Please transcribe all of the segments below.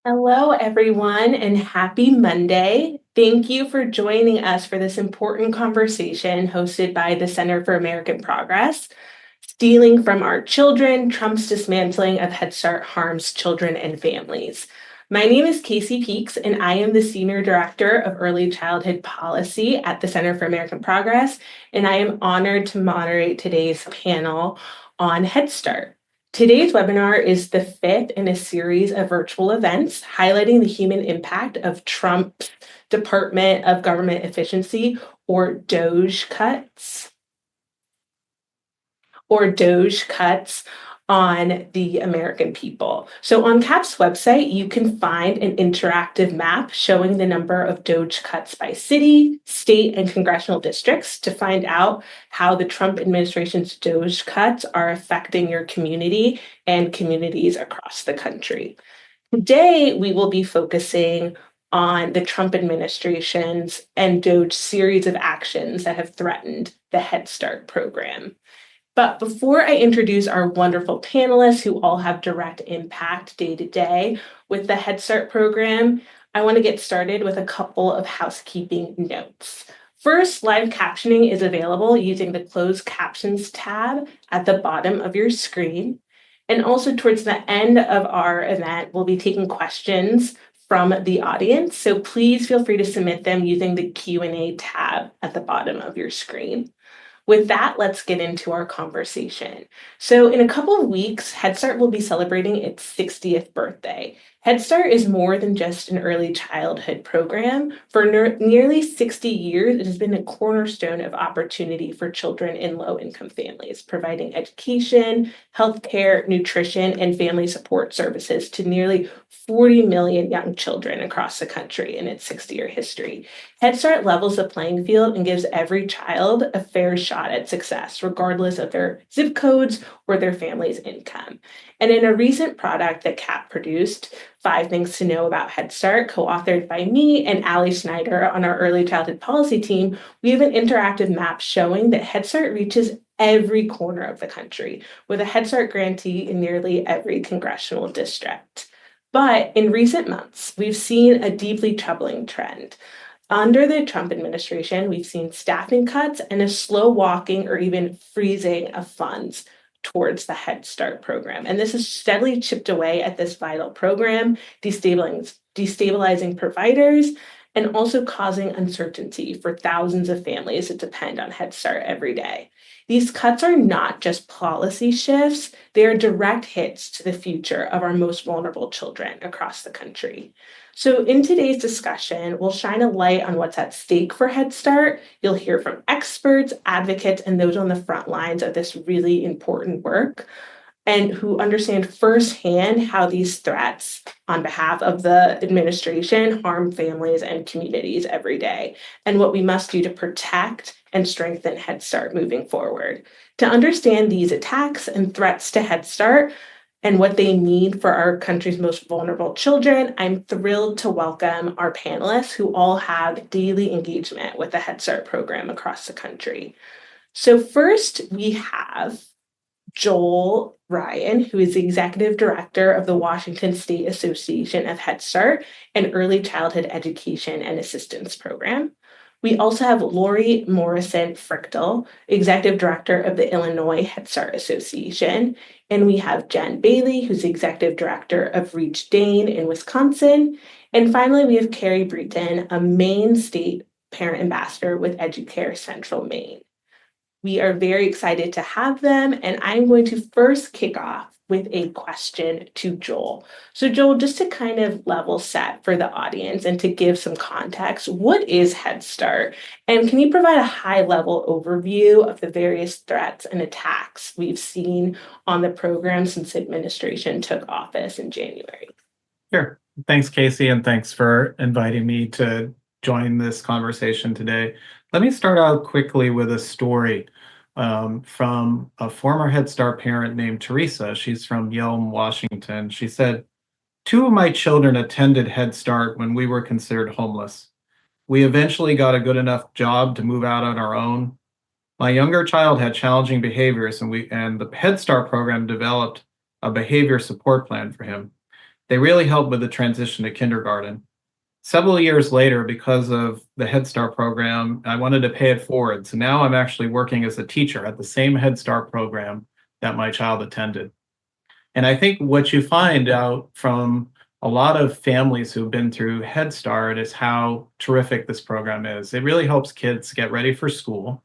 Hello, everyone, and happy Monday. Thank you for joining us for this important conversation hosted by the Center for American Progress. Stealing from our children, Trump's dismantling of Head Start harms children and families. My name is Casey Peaks, and I am the Senior Director of Early Childhood Policy at the Center for American Progress, and I am honored to moderate today's panel on Head Start. Today's webinar is the fifth in a series of virtual events highlighting the human impact of Trump's Department of Government Efficiency, or DOGE cuts, on the American people. So on CAP's website, you can find an interactive map showing the number of DOGE cuts by city, state, and congressional districts to find out how the Trump administration's DOGE cuts are affecting your community and communities across the country. Today, we will be focusing on the Trump administration's and DOGE series of actions that have threatened the Head Start program. But before I introduce our wonderful panelists who all have direct impact day to day with the Head Start program, I want to get started with a couple of housekeeping notes. First, live captioning is available using the closed captions tab at the bottom of your screen. And also towards the end of our event, we'll be taking questions from the audience. So please feel free to submit them using the Q&A tab at the bottom of your screen. With that, let's get into our conversation. So in a couple of weeks, Head Start will be celebrating its 60th birthday. Head Start is more than just an early childhood program. For nearly 60 years, it has been a cornerstone of opportunity for children in low-income families, providing education, healthcare, nutrition, and family support services to nearly 40 million young children across the country in its 60-year history. Head Start levels the playing field and gives every child a fair shot at success, regardless of their zip codes or their family's income. And in a recent product that CAP produced, 5 Things to Know About Head Start, co-authored by me and Allie Snyder on our early childhood policy team, we have an interactive map showing that Head Start reaches every corner of the country, with a Head Start grantee in nearly every congressional district. But in recent months, we've seen a deeply troubling trend. Under the Trump administration, we've seen staffing cuts and a slow walking or even freezing of funds towards the Head Start program. And this has steadily chipped away at this vital program, destabilizing providers and also causing uncertainty for thousands of families that depend on Head Start every day. These cuts are not just policy shifts, they are direct hits to the future of our most vulnerable children across the country. So in today's discussion, we'll shine a light on what's at stake for Head Start. You'll hear from experts, advocates, and those on the front lines of this really important work, and who understand firsthand how these threats on behalf of the administration harm families and communities every day, and what we must do to protect and strengthen Head Start moving forward. To understand these attacks and threats to Head Start, and what they mean for our country's most vulnerable children, I'm thrilled to welcome our panelists who all have daily engagement with the Head Start program across the country. So first, we have Joel Ryan, who is the Executive Director of the Washington State Association of Head Start and Early Childhood Education and Assistance Program. We also have Lori Morrison Frichtel, Executive Director of the Illinois Head Start Association. And we have Jen Bailey, who's the Executive Director of Reach Dane in Wisconsin. And finally, we have Carrie Breton, a Maine State Parent Ambassador with Educare Central Maine. We are very excited to have them, and I'm going to first kick off with a question to Joel. So Joel, just to kind of level set for the audience and to give some context, what is Head Start? And can you provide a high-level overview of the various threats and attacks we've seen on the program since the administration took office in January? Sure. Thanks, Casey, and thanks for inviting me to join this conversation today. Let me start out quickly with a story from a former Head Start parent named Teresa. She's from Yelm, Washington. She said, 2 of my children attended Head Start when we were considered homeless. We eventually got a good enough job to move out on our own. My younger child had challenging behaviors, and the Head Start program developed a behavior support plan for him. They really help with the transition to kindergarten. Several years later, because of the Head Start program, I wanted to pay it forward. So now I'm actually working as a teacher at the same Head Start program that my child attended. And I think what you find out from a lot of families who've been through Head Start is how terrific this program is. It really helps kids get ready for school,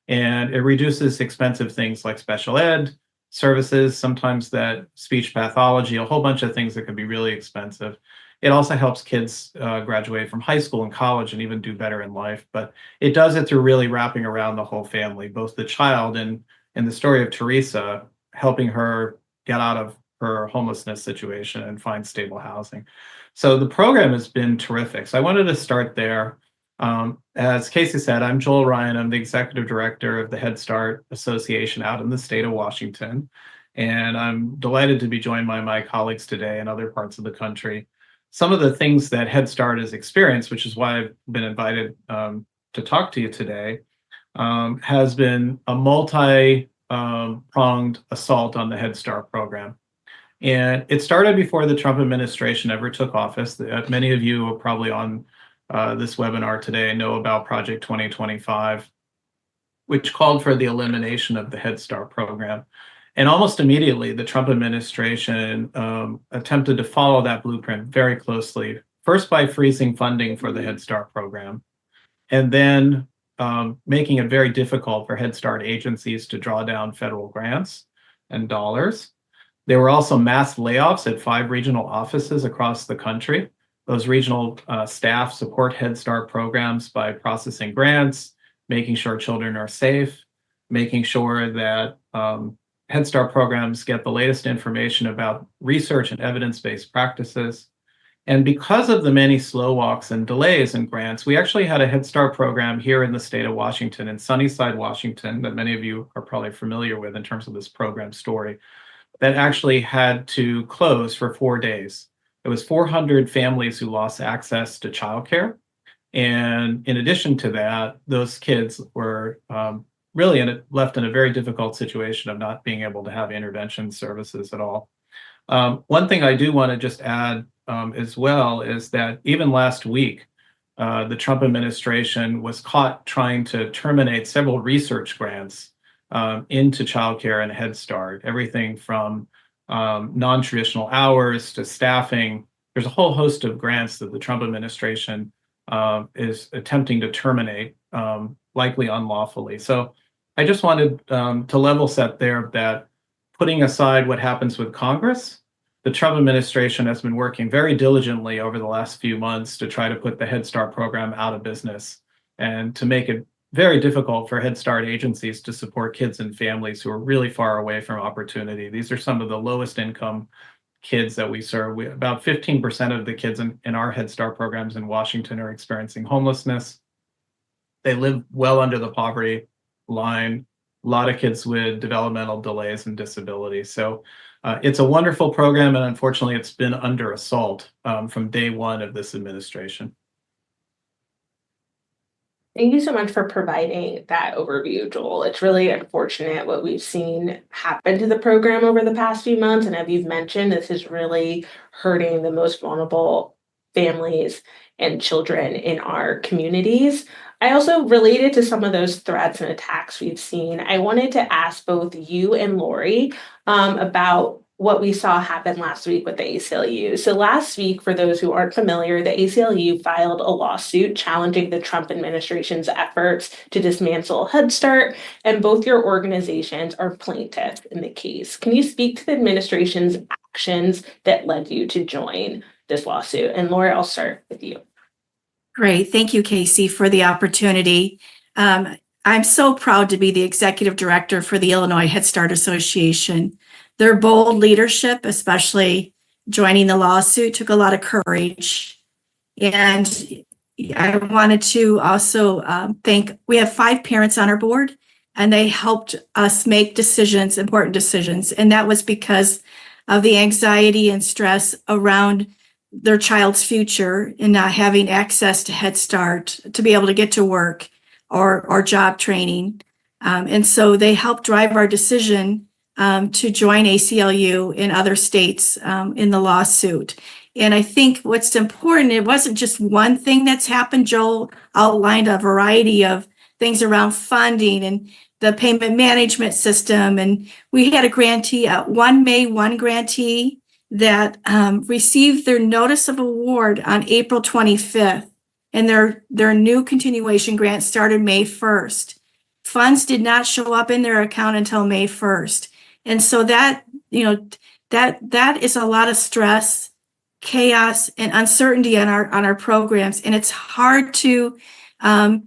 and it reduces expensive things like special ed services, sometimes that speech pathology, a whole bunch of things that can be really expensive. It also helps kids graduate from high school and college and even do better in life. But it does it through really wrapping around the whole family, both the child and in the story of Teresa, helping her get out of her homelessness situation and find stable housing. So the program has been terrific. So I wanted to start there. As Casey said, I'm Joel Ryan. I'm the executive director of the Head Start Association out in the state of Washington. And I'm delighted to be joined by my colleagues today in other parts of the country. Some of the things that Head Start has experienced, which is why I've been invited to talk to you today, has been a multi-pronged assault on the Head Start program. And it started before the Trump administration ever took office. Many of you are probably on this webinar today know about Project 2025, which called for the elimination of the Head Start program. And almost immediately, the Trump administration attempted to follow that blueprint very closely, first by freezing funding for the Head Start program, and then making it very difficult for Head Start agencies to draw down federal grants and dollars. There were also mass layoffs at 5 regional offices across the country. Those regional staff support Head Start programs by processing grants, making sure children are safe, making sure that Head Start programs get the latest information about research and evidence-based practices. And because of the many slow walks and delays in grants, we actually had a Head Start program here in the state of Washington, in Sunnyside, Washington, that many of you are probably familiar with in terms of this program story, that actually had to close for 4 days. It was 400 families who lost access to childcare. And in addition to that, those kids were really left in a very difficult situation of not being able to have intervention services at all. One thing I do want to just add as well is that even last week, the Trump administration was caught trying to terminate several research grants into childcare and Head Start, everything from non-traditional hours to staffing. There's a whole host of grants that the Trump administration is attempting to terminate, likely unlawfully. So I just wanted to level set there that, putting aside what happens with Congress, the Trump administration has been working very diligently over the last few months to try to put the Head Start program out of business and to make it very difficult for Head Start agencies to support kids and families who are really far away from opportunity. These are some of the lowest income kids that we serve. About 15% of the kids in our Head Start programs in Washington are experiencing homelessness. They live well under the poverty line. A lot of kids with developmental delays and disabilities. So it's a wonderful program, and unfortunately, it's been under assault from day one of this administration. Thank you so much for providing that overview, Joel. It's really unfortunate what we've seen happen to the program over the past few months. And as you've mentioned, this is really hurting the most vulnerable families and children in our communities. I also, related to some of those threats and attacks we've seen, I wanted to ask both you and Lori about what we saw happen last week with the ACLU. So last week, for those who aren't familiar, the ACLU filed a lawsuit challenging the Trump administration's efforts to dismantle Head Start, and both your organizations are plaintiffs in the case. Can you speak to the administration's actions that led you to join this lawsuit? And Lori, I'll start with you. Great. Thank you, Casey, for the opportunity. I'm so proud to be the executive director for the Illinois Head Start Association. Their bold leadership, especially joining the lawsuit, took a lot of courage. And I wanted to also thank, we have 5 parents on our board, and they helped us make decisions, important decisions. And that was because of the anxiety and stress around their child's future and not having access to Head Start to be able to get to work or job training. And so they helped drive our decision to join ACLU in other states in the lawsuit. And I think what's important, it wasn't just one thing that's happened. Joel outlined a variety of things around funding and the payment management system. And we had a grantee, one grantee that received their notice of award on April 25th. And their new continuation grant started May 1st. Funds did not show up in their account until May 1st. And so that, that is a lot of stress, chaos, and uncertainty on our programs. And it's hard to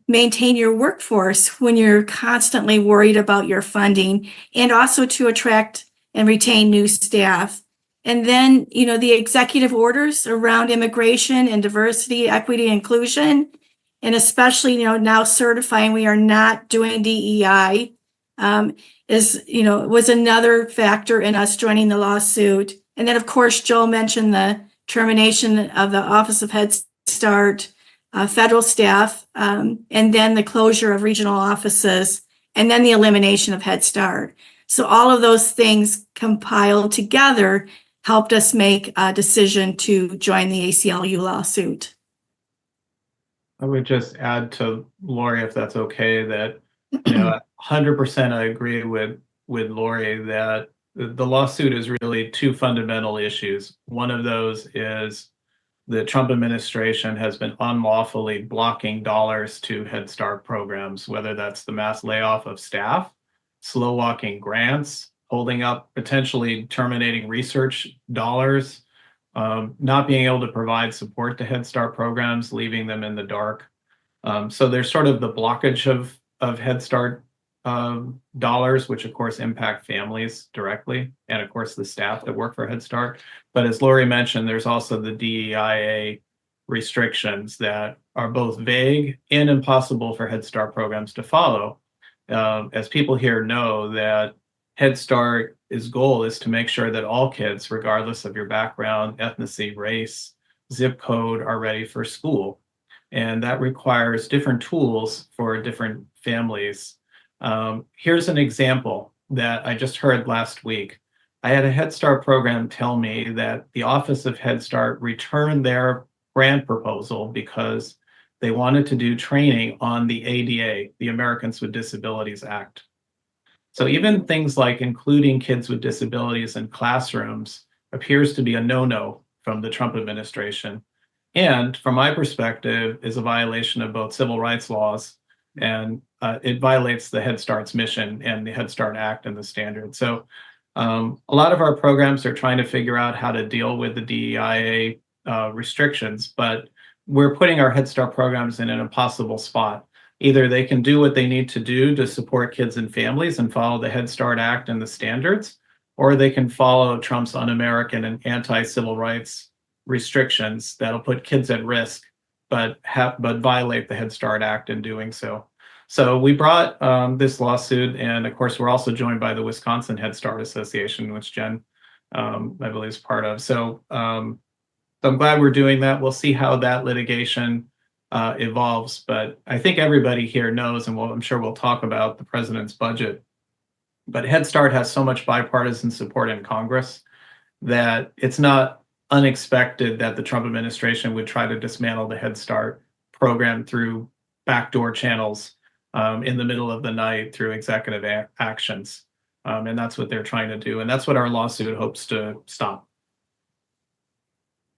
maintain your workforce when you're constantly worried about your funding, and also to attract and retain new staff. And then, the executive orders around immigration and diversity, equity, inclusion, and especially, now certifying we are not doing DEI, was another factor in us joining the lawsuit. And then, of course, Joel mentioned the termination of the Office of Head Start federal staff, and then the closure of regional offices, and then the elimination of Head Start. So all of those things compiled together helped us make a decision to join the ACLU lawsuit. I would just add to Lori, if that's okay, that 100% I agree with Lori that the lawsuit is really two fundamental issues. One of those is the Trump administration has been unlawfully blocking dollars to Head Start programs, whether that's the mass layoff of staff, slow walking grants, holding up, potentially terminating research dollars, not being able to provide support to Head Start programs, leaving them in the dark. So there's sort of the blockage of Head Start dollars, which of course impact families directly, and of course the staff that work for Head Start. But as Lori mentioned, there's also the DEIA restrictions that are both vague and impossible for Head Start programs to follow. As people here know, that Head Start's goal is to make sure that all kids, regardless of your background, ethnicity, race, zip code, are ready for school. And that requires different tools for different families. Here's an example that I just heard last week. I had a Head Start program tell me that the Office of Head Start returned their grant proposal because they wanted to do training on the ADA, the Americans with Disabilities Act. So even things like including kids with disabilities in classrooms appears to be a no-no from the Trump administration. And from my perspective, is a violation of both civil rights laws, and it violates the Head Start's mission and the Head Start Act and the standard. So a lot of our programs are trying to figure out how to deal with the DEIA restrictions, but we're putting our Head Start programs in an impossible spot. Either they can do what they need to do to support kids and families and follow the Head Start Act and the standards, or they can follow Trump's un-American and anti-civil rights restrictions that'll put kids at risk, but violate the Head Start Act in doing so. So we brought this lawsuit, and of course, we're also joined by the Wisconsin Head Start Association, which Jen, I believe, is part of. So I'm glad we're doing that. We'll see how that litigation evolves, but I think everybody here knows, and I'm sure we'll talk about the president's budget, but Head Start has so much bipartisan support in Congress that it's not unexpected that the Trump administration would try to dismantle the Head Start program through backdoor channels in the middle of the night through executive actions. And that's what they're trying to do. And that's what our lawsuit hopes to stop.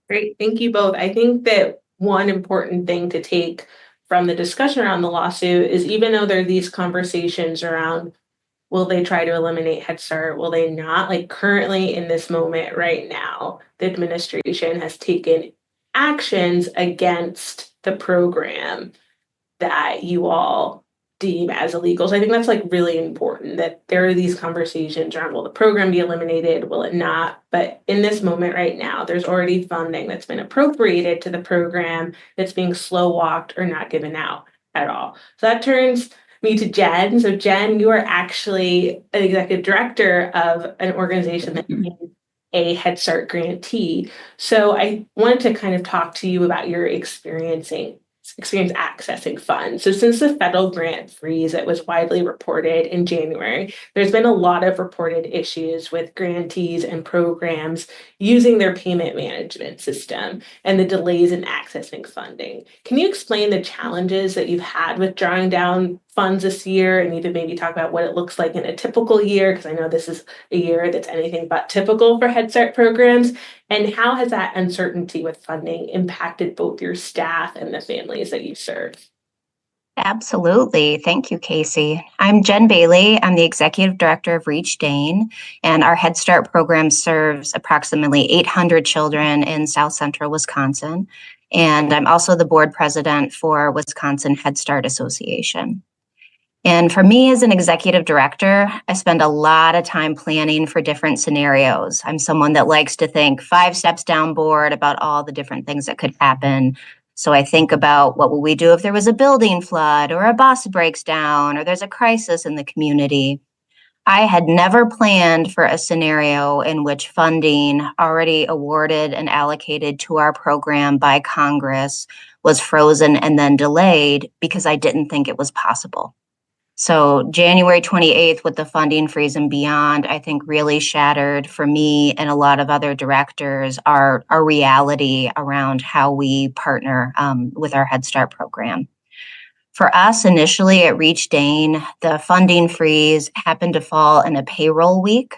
Great. Thank you both. I think that one important thing to take from the discussion around the lawsuit is, even though there are these conversations around, will they try to eliminate Head Start? Will they not? Like, currently in this moment right now, the administration has taken actions against the program that you all deem as illegal. So I think that's really important, that there are these conversations around, will the program be eliminated? Will it not? But in this moment right now, there's already funding that's been appropriated to the program that's being slow walked or not given out at all. So that turns me to Jen. So Jen, you are actually an executive director of an organization that is a Head Start grantee. So I wanted to kind of talk to you about your experiencing experience accessing funds. So since the federal grant freeze that was widely reported in January, there's been a lot of reported issues with grantees and programs using their payment management system and the delays in accessing funding. Can you explain the challenges that you've had with drawing down funds this year, and even maybe talk about what it looks like in a typical year? Because I know this is a year that's anything but typical for Head Start programs. And how has that uncertainty with funding impacted both your staff and the families that you serve? Absolutely. Thank you, Casey. I'm Jen Bailey. I'm the Executive Director of Reach Dane, and our Head Start program serves approximately 800 children in South Central Wisconsin. And I'm also the board president for Wisconsin Head Start Association. And for me as an executive director, I spend a lot of time planning for different scenarios. I'm someone that likes to think 5 steps down board about all the different things that could happen. So I think about what will we do if there was a building flood or a bus breaks down or there's a crisis in the community. I had never planned for a scenario in which funding already awarded and allocated to our program by Congress was frozen and then delayed because I didn't think it was possible. So January 28th with the funding freeze and beyond, I think really shattered for me and a lot of other directors our reality around how we partner with our Head Start program. For us initially at Reach Dane, the funding freeze happened to fall in a payroll week.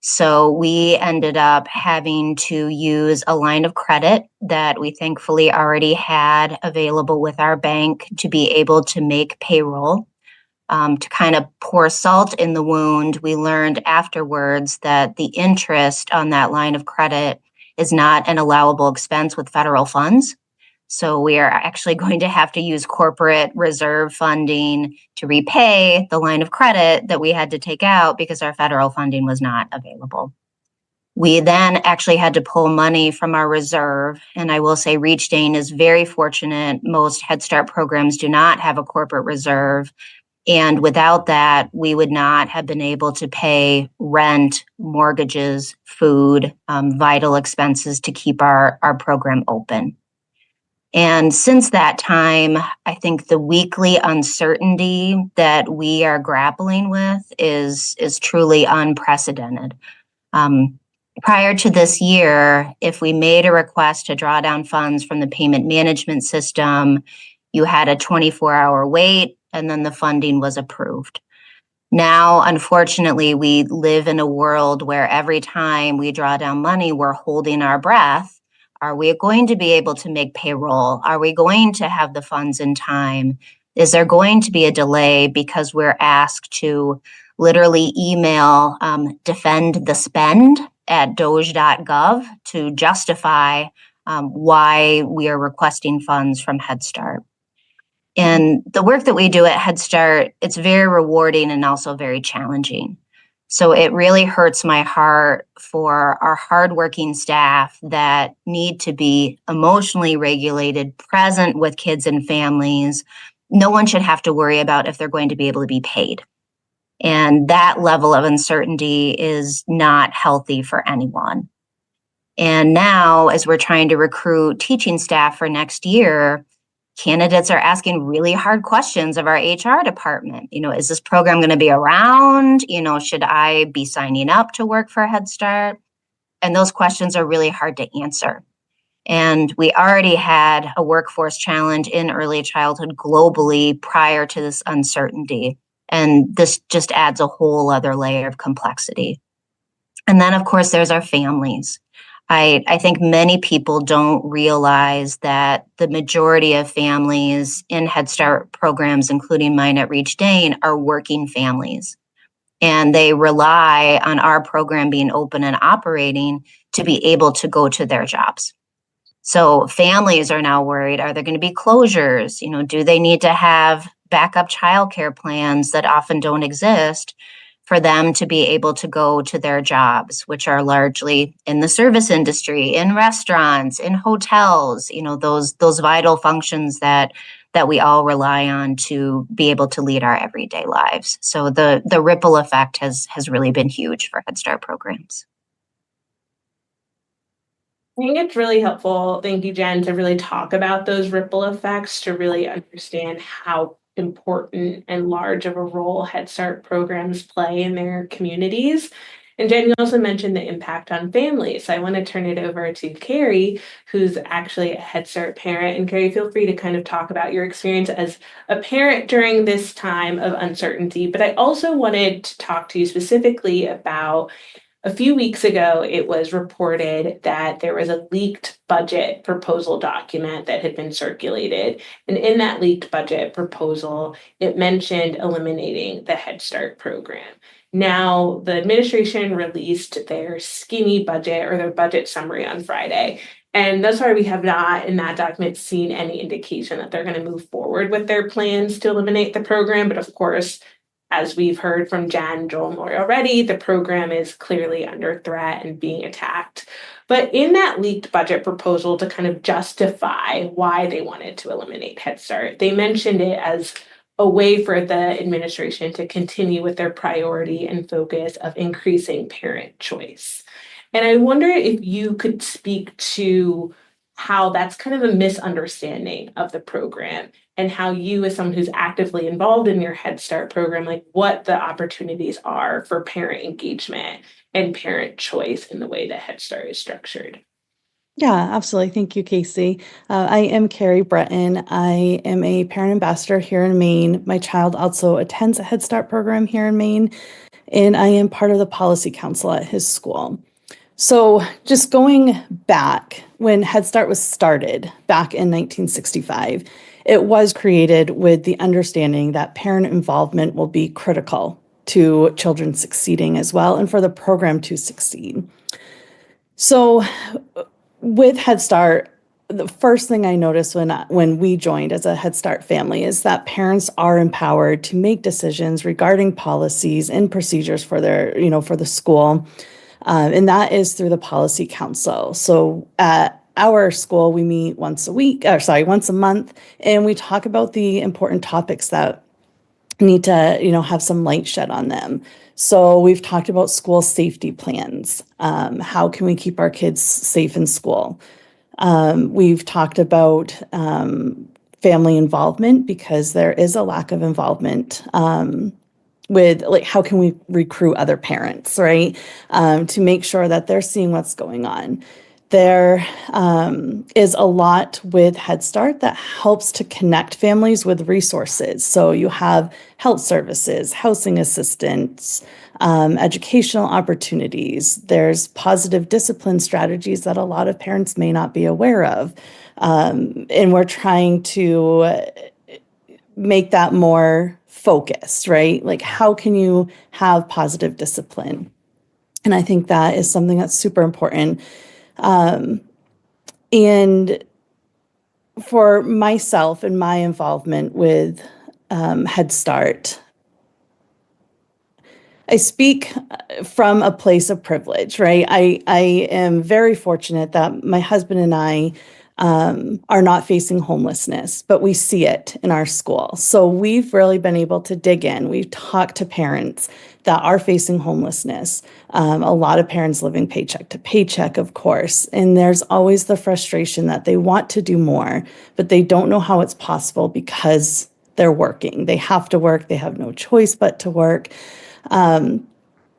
So we ended up having to use a line of credit that we thankfully already had available with our bank to be able to make payroll. To kind of pour salt in the wound, we learned afterwards that the interest on that line of credit is not an allowable expense with federal funds. So we are actually going to have to use corporate reserve funding to repay the line of credit that we had to take out because our federal funding was not available. We then actually had to pull money from our reserve. And I will say Reach Dane is very fortunate. Most Head Start programs do not have a corporate reserve. And without that, we would not have been able to pay rent, mortgages, food, vital expenses to keep our program open. And since that time, I think the weekly uncertainty that we are grappling with is truly unprecedented. Prior to this year, if we made a request to draw down funds from the payment management system, you had a 24-hour wait, and then the funding was approved. Now, unfortunately, we live in a world where every time we draw down money, we're holding our breath. Are we going to be able to make payroll? Are we going to have the funds in time? Is there going to be a delay because we're asked to literally email defend the spend at doge.gov to justify why we are requesting funds from Head Start? And the work that we do at Head Start, it's very rewarding and also very challenging. So it really hurts my heart for our hardworking staff that need to be emotionally regulated, present with kids and families. No one should have to worry about if they're going to be able to be paid. And that level of uncertainty is not healthy for anyone. And now, as we're trying to recruit teaching staff for next year, candidates are asking really hard questions of our HR department. Is this program going to be around? Should I be signing up to work for Head Start? And those questions are really hard to answer. And we already had a workforce challenge in early childhood globally prior to this uncertainty. And this just adds a whole other layer of complexity. And then, of course, there's our families. I think many people don't realize that the majority of families in Head Start programs, including mine at Reach Dane, are working families. And they rely on our program being open and operating to be able to go to their jobs. So families are now worried, are there going to be closures? Do they need to have backup childcare plans that often don't exist for them to be able to go to their jobs, which are largely in the service industry, in restaurants, in hotels, those vital functions that we all rely on to be able to lead our everyday lives. So the ripple effect has really been huge for Head Start programs. I think it's really helpful, thank you, Jen, to really talk about those ripple effects, to really understand how important and large of a role Head Start programs play in their communities. And Jen, you also mentioned the impact on families. So I want to turn it over to Carrie, who's actually a Head Start parent. And Carrie, feel free to kind of talk about your experience as a parent during this time of uncertainty. But I also wanted to talk to you specifically about a few weeks ago, it was reported that there was a leaked budget proposal document that had been circulated. And in that leaked budget proposal, it mentioned eliminating the Head Start program. Now, the administration released their skinny budget or their budget summary on Friday. And thus far, we have not in that document seen any indication that they're going to move forward with their plans to eliminate the program. But of course, as we've heard from Jan, Joel, and Lori already, the program is clearly under threat and being attacked. But in that leaked budget proposal, to kind of justify why they wanted to eliminate Head Start, they mentioned it as a way for the administration to continue with their priority and focus of increasing parent choice. And I wonder if you could speak to how that's kind of a misunderstanding of the program, and how you, as someone who's actively involved in your Head Start program, like what the opportunities are for parent engagement and parent choice in the way that Head Start is structured. Yeah, absolutely. Thank you, Casey. I am Carrie Breton. I am a parent ambassador here in Maine. My child also attends a Head Start program here in Maine, and I am part of the policy council at his school. So just going back, when Head Start was started back in 1965, it was created with the understanding that parent involvement will be critical to children succeeding as well, and for the program to succeed. So with Head Start, the first thing I noticed when we joined as a Head Start family is that parents are empowered to make decisions regarding policies and procedures for for the school. And that is through the policy council. So at our school, we meet once a month, and we talk about the important topics that need to, have some light shed on them. So we've talked about school safety plans. How can we keep our kids safe in school? We've talked about family involvement, because there is a lack of involvement with how can we recruit other parents, right? To make sure that they're seeing what's going on. There is a lot with Head Start that helps to connect families with resources. So you have health services, housing assistance, educational opportunities. There's positive discipline strategies that a lot of parents may not be aware of. And we're trying to make that more focused, right? Like, how can you have positive discipline? And I think that is something that's super important. And for myself and my involvement with Head Start, I speak from a place of privilege, right? I am very fortunate that my husband and I are not facing homelessness, but we see it in our school. So we've really been able to dig in. We've talked to parents that are facing homelessness. A lot of parents living paycheck to paycheck, of course. And there's always the frustration that they want to do more, but they don't know how it's possible because they're working. They have to work. They have no choice but to work.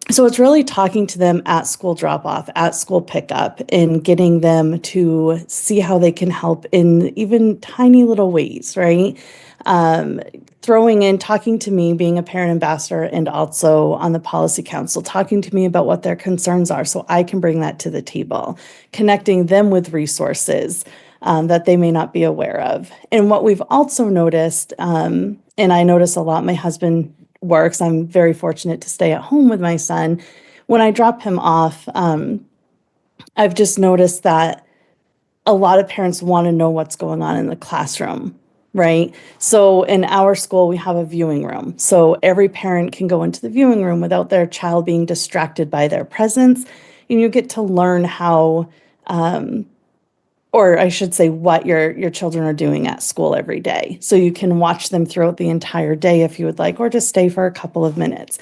So it's really talking to them at school drop-off, at school pickup, and getting them to see how they can help in even tiny little ways, right? Talking to me, being a parent ambassador, and also on the policy council, talking to me about what their concerns are so I can bring that to the table, connecting them with resources that they may not be aware of. And what we've also noticed, and I notice a lot, my husband works. I'm very fortunate to stay at home with my son. When I drop him off, I've just noticed that a lot of parents want to know what's going on in the classroom, right? So in our school, we have a viewing room. So every parent can go into the viewing room without their child being distracted by their presence. And you get to learn how, or I should say, what your children are doing at school every day. So you can watch them throughout the entire day if you would like, or just stay for a couple of minutes.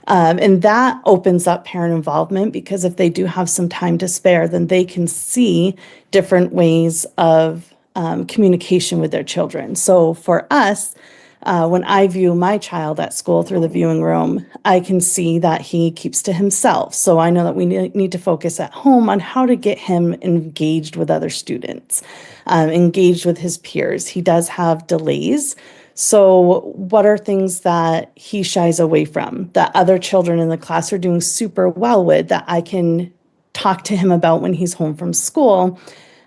And that opens up parent involvement, because if they do have some time to spare, then they can see different ways of communication with their children. So for us, when I view my child at school through the viewing room, I can see that he keeps to himself. So I know that we need to focus at home on how to get him engaged with other students, engaged with his peers. He does have delays. So what are things that he shies away from that other children in the class are doing super well with, that I can talk to him about when he's home from school,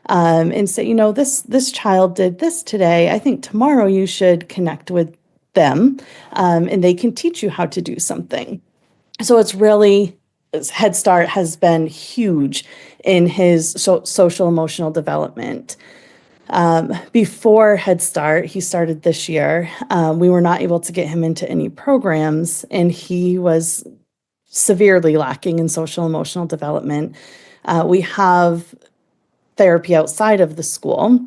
and say, this child did this today. I think tomorrow you should connect with them, and they can teach you how to do something. So it's really, Head Start has been huge in his social emotional development. Before Head Start, he started this year, we were not able to get him into any programs, and he was severely lacking in social emotional development. We have therapy outside of the school,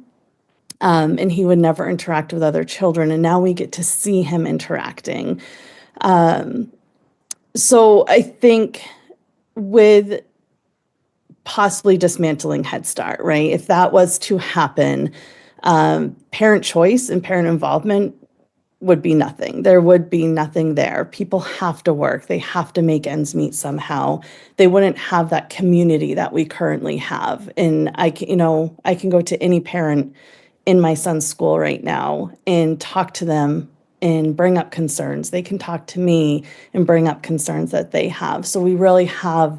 and he would never interact with other children, and now we get to see him interacting. So I think with possibly dismantling Head Start, right? If that was to happen, parent choice and parent involvement would be nothing. There would be nothing there. People have to work. They have to make ends meet somehow. They wouldn't have that community that we currently have. And I can go to any parent in my son's school right now and talk to them and bring up concerns. They can talk to me and bring up concerns that they have. So we really have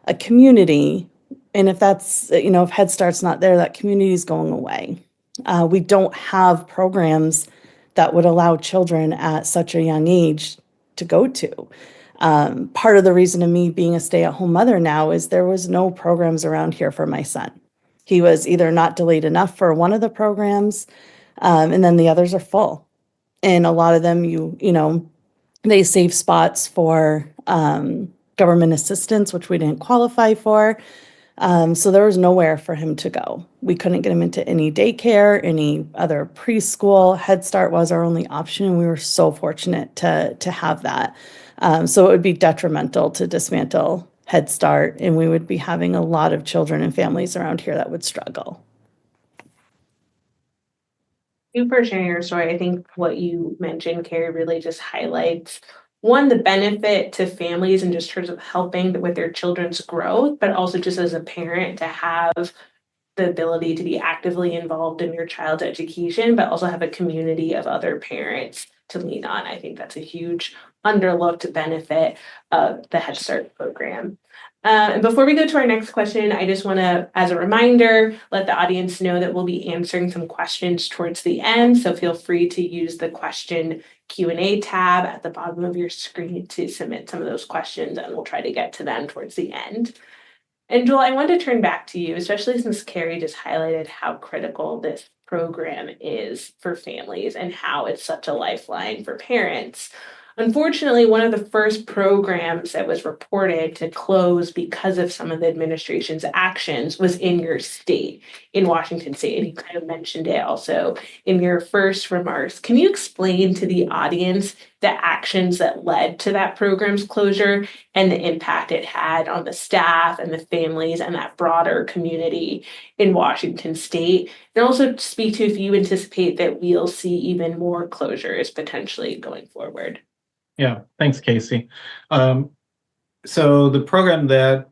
a community. And if if Head Start's not there, that community is going away. We don't have programs that would allow children at such a young age to go to. Part of the reason of me being a stay-at-home mother now is there was no programs around here for my son. He was either not delayed enough for one of the programs, and then the others are full. And a lot of them, they save spots for government assistance, which we didn't qualify for. So there was nowhere for him to go. We couldn't get him into any daycare, any other preschool. Head Start was our only option, and we were so fortunate to have that. So it would be detrimental to dismantle Head Start, and we would be having a lot of children and families around here that would struggle. Thank you for sharing your story. I think what you mentioned, Carrie, really just highlights one, the benefit to families in just terms of helping with their children's growth, but also just as a parent to have the ability to be actively involved in your child's education, but also have a community of other parents to lean on. I think that's a huge underlooked benefit of the Head Start program. And before we go to our next question, I just want to, as a reminder, let the audience know that we'll be answering some questions towards the end. So feel free to use the question Q&A tab at the bottom of your screen to submit some of those questions, and we'll try to get to them towards the end. And Joel, I want to turn back to you, especially since Carrie just highlighted how critical this program is for families and how it's such a lifeline for parents. Unfortunately, one of the first programs that was reported to close because of some of the administration's actions was in your state, in Washington State, and you kind of mentioned it also in your first remarks. Can you explain to the audience the actions that led to that program's closure and the impact it had on the staff and the families and that broader community in Washington State? And also speak to if you anticipate that we'll see even more closures potentially going forward. Yeah, thanks, Casey. So the program that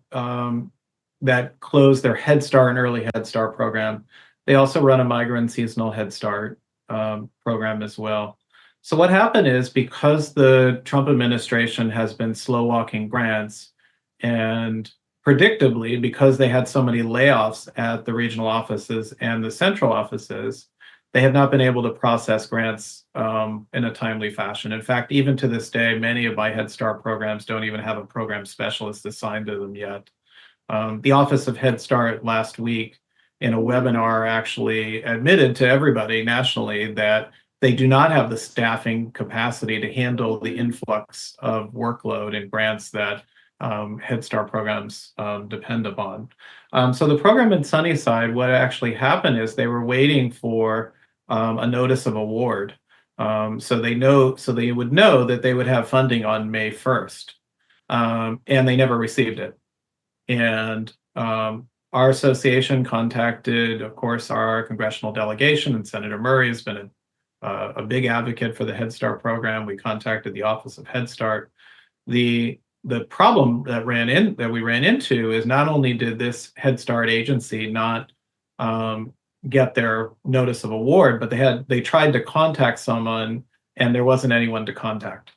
closed their Head Start and Early Head Start program, they also run a migrant seasonal Head Start program as well. So what happened is, because the Trump administration has been slow walking grants, and predictably, because they had so many layoffs at the regional offices and the central offices, they have not been able to process grants in a timely fashion. In fact, even to this day, many of my Head Start programs don't even have a program specialist assigned to them yet. The Office of Head Start last week in a webinar actually admitted to everybody nationally that they do not have the staffing capacity to handle the influx of workload and grants that Head Start programs depend upon. So the program in Sunnyside, what actually happened is they were waiting for a notice of award. So they would know that they would have funding on May 1st. and they never received it. And our association contacted, of course, our congressional delegation, and Senator Murray has been a big advocate for the Head Start program. We contacted the Office of Head Start. The problem that we ran into is not only did this Head Start agency not get their notice of award, but they tried to contact someone and there wasn't anyone to contact.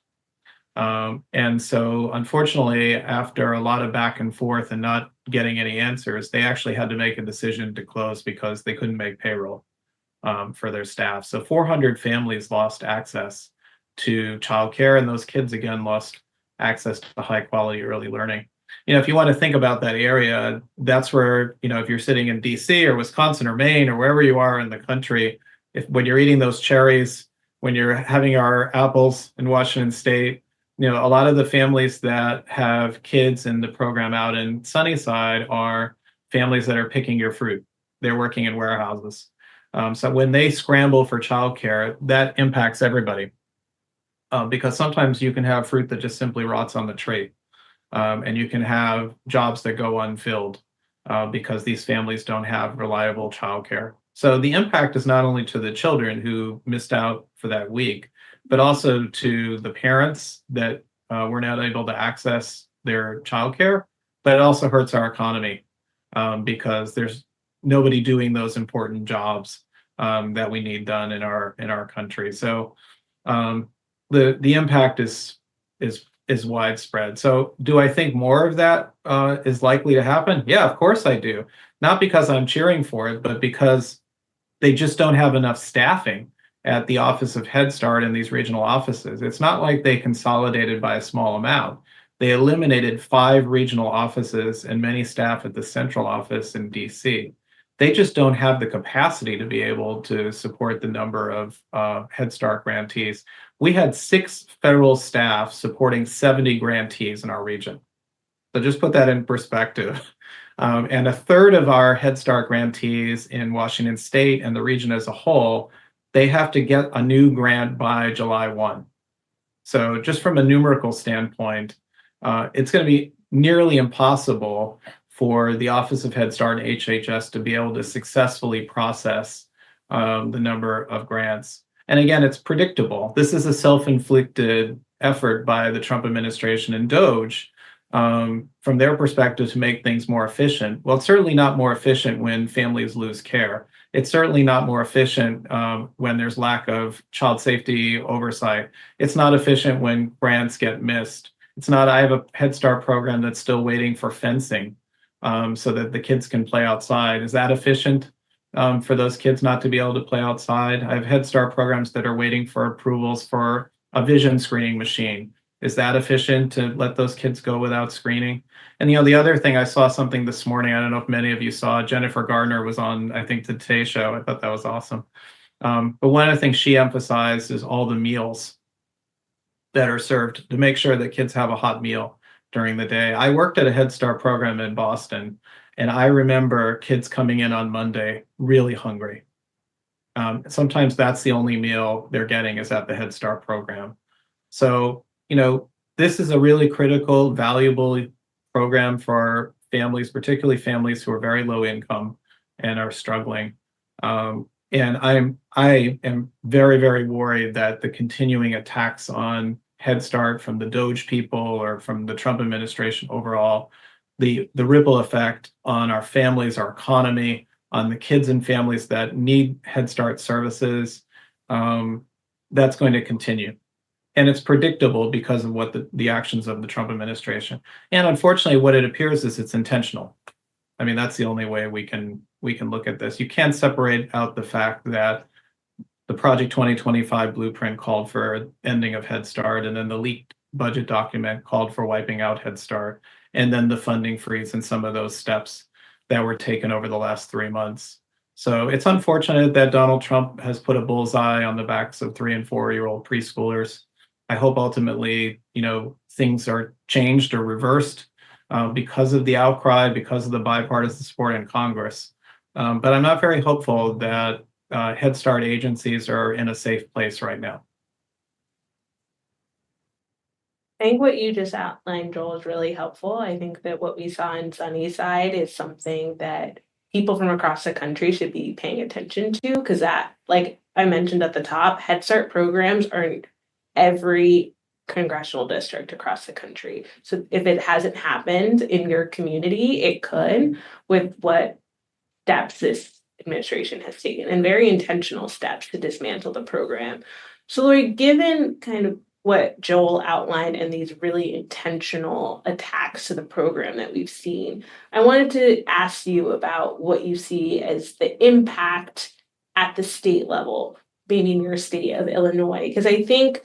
And so unfortunately, after a lot of back and forth and not getting any answers, they actually had to make a decision to close because they couldn't make payroll for their staff. So 400 families lost access to childcare, and those kids again lost access to high quality early learning. If you want to think about that area, that's where, if you're sitting in DC or Wisconsin or Maine or wherever you are in the country, when you're eating those cherries, when you're having our apples in Washington State, a lot of the families that have kids in the program out in Sunnyside are families that are picking your fruit. They're working in warehouses. So when they scramble for childcare, that impacts everybody. Because sometimes you can have fruit that just simply rots on the tree. And you can have jobs that go unfilled because these families don't have reliable childcare. So the impact is not only to the children who missed out for that week, but also to the parents that were not able to access their childcare. But it also hurts our economy because there's nobody doing those important jobs that we need done in our country. So the impact is widespread. So do I think more of that is likely to happen? Yeah, of course I do. Not because I'm cheering for it, but because they just don't have enough staffing at the Office of Head Start and these regional offices. It's not like they consolidated by a small amount. They eliminated 5 regional offices and many staff at the central office in DC. They just don't have the capacity to be able to support the number of Head Start grantees. We had 6 federal staff supporting 70 grantees in our region. So just put that in perspective. And a third of our Head Start grantees in Washington State and the region as a whole, they have to get a new grant by July 1. So just from a numerical standpoint, it's going to be nearly impossible for the Office of Head Start and HHS to be able to successfully process the number of grants. And again, it's predictable. This is a self-inflicted effort by the Trump administration and DOGE from their perspective to make things more efficient. Well, it's certainly not more efficient when families lose care. It's certainly not more efficient when there's lack of child safety oversight. It's not efficient when grants get missed. It's not, I have a Head Start program that's still waiting for fencing so that the kids can play outside. Is that efficient for those kids not to be able to play outside? I have Head Start programs that are waiting for approvals for a vision screening machine. Is that efficient to let those kids go without screening? And the other thing, I saw something this morning, I don't know if many of you saw, Jennifer Gardner was on, I think, the Today Show. I thought that was awesome. But one of the things she emphasized is all the meals that are served to make sure that kids have a hot meal during the day. I worked at a Head Start program in Boston, and I remember kids coming in on Monday really hungry. Sometimes that's the only meal they're getting is at the Head Start program. So, this is a really critical, valuable program for families, particularly families who are very low income and are struggling. And I am very, very worried that the continuing attacks on Head Start from the DOGE people or from the Trump administration overall, the ripple effect on our families, our economy, on the kids and families that need Head Start services, that's going to continue. And it's predictable because of what the actions of the Trump administration. And unfortunately, what it appears is it's intentional. I mean, that's the only way we can look at this. You can't separate out the fact that the Project 2025 blueprint called for ending of Head Start, and then the leaked budget document called for wiping out Head Start, and then the funding freeze and some of those steps that were taken over the last 3 months. So it's unfortunate that Donald Trump has put a bullseye on the backs of 3- and 4-year-old preschoolers. I hope ultimately, things are changed or reversed because of the outcry, because of the bipartisan support in Congress. But I'm not very hopeful that Head Start agencies are in a safe place right now. I think what you just outlined, Joel, is really helpful. I think that what we saw in Sunnyside is something that people from across the country should be paying attention to, because that, like I mentioned at the top, Head Start programs are in every congressional district across the country. So if it hasn't happened in your community, it could, with what steps this administration has taken, and very intentional steps to dismantle the program. So, Lori, given kind of what Joel outlined and these really intentional attacks to the program that we've seen, I wanted to ask you about what you see as the impact at the state level, maybe in your state of Illinois, because I think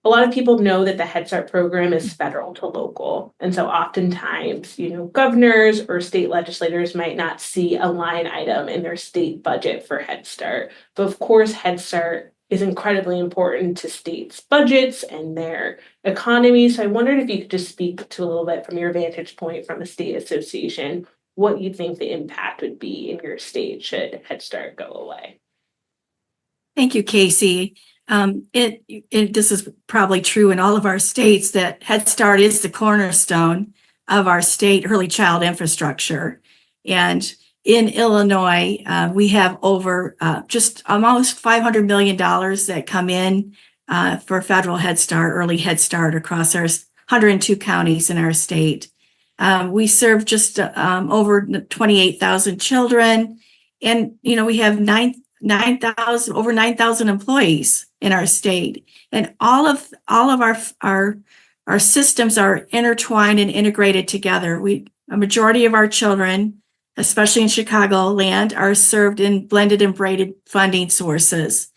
a lot of people know that the Head Start program is federal to local. And so oftentimes, governors or state legislators might not see a line item in their state budget for Head Start. But of course, Head Start is incredibly important to states' budgets and their economy. So I wondered if you could just speak to a little bit from your vantage point from a state association, what you think the impact would be in your state should Head Start go away. Thank you, Casey. This is probably true in all of our states that Head Start is the cornerstone of our state early child infrastructure. And in Illinois, we have over just almost $500 million that come in for federal Head Start, early Head Start across our 102 counties in our state. We serve just over 28,000 children, and we have over 9,000 employees in our state, and all of our systems are intertwined and integrated together. A majority of our children, especially in Chicagoland, are served in blended and braided funding sources,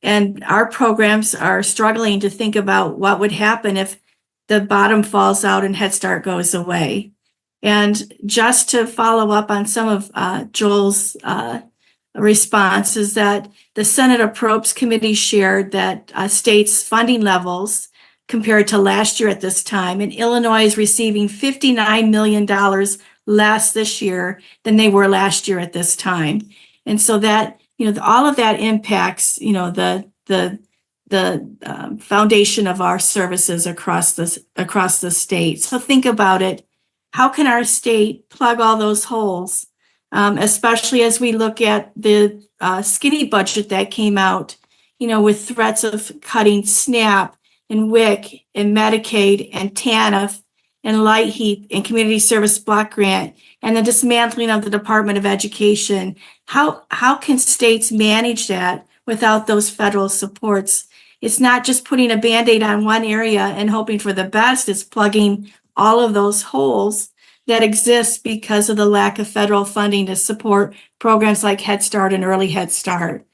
and our programs are struggling to think about what would happen if the bottom falls out and Head Start goes away. And just to follow up on some of Joel's response is that the Senate Appropriations Committee shared that states' funding levels compared to last year at this time, and Illinois is receiving $59 million less this year than they were last year at this time. And so that, all of that impacts, the foundation of our services across the state. So think about it. How can our state plug all those holes? Especially as we look at the skinny budget that came out, with threats of cutting SNAP and WIC and Medicaid and TANF and Light Heat and Community Service Block Grant and the dismantling of the Department of Education. How can states manage that without those federal supports? It's not just putting a Band-Aid on one area and hoping for the best. It's plugging all of those holes that exists because of the lack of federal funding to support programs like Head Start and Early Head Start.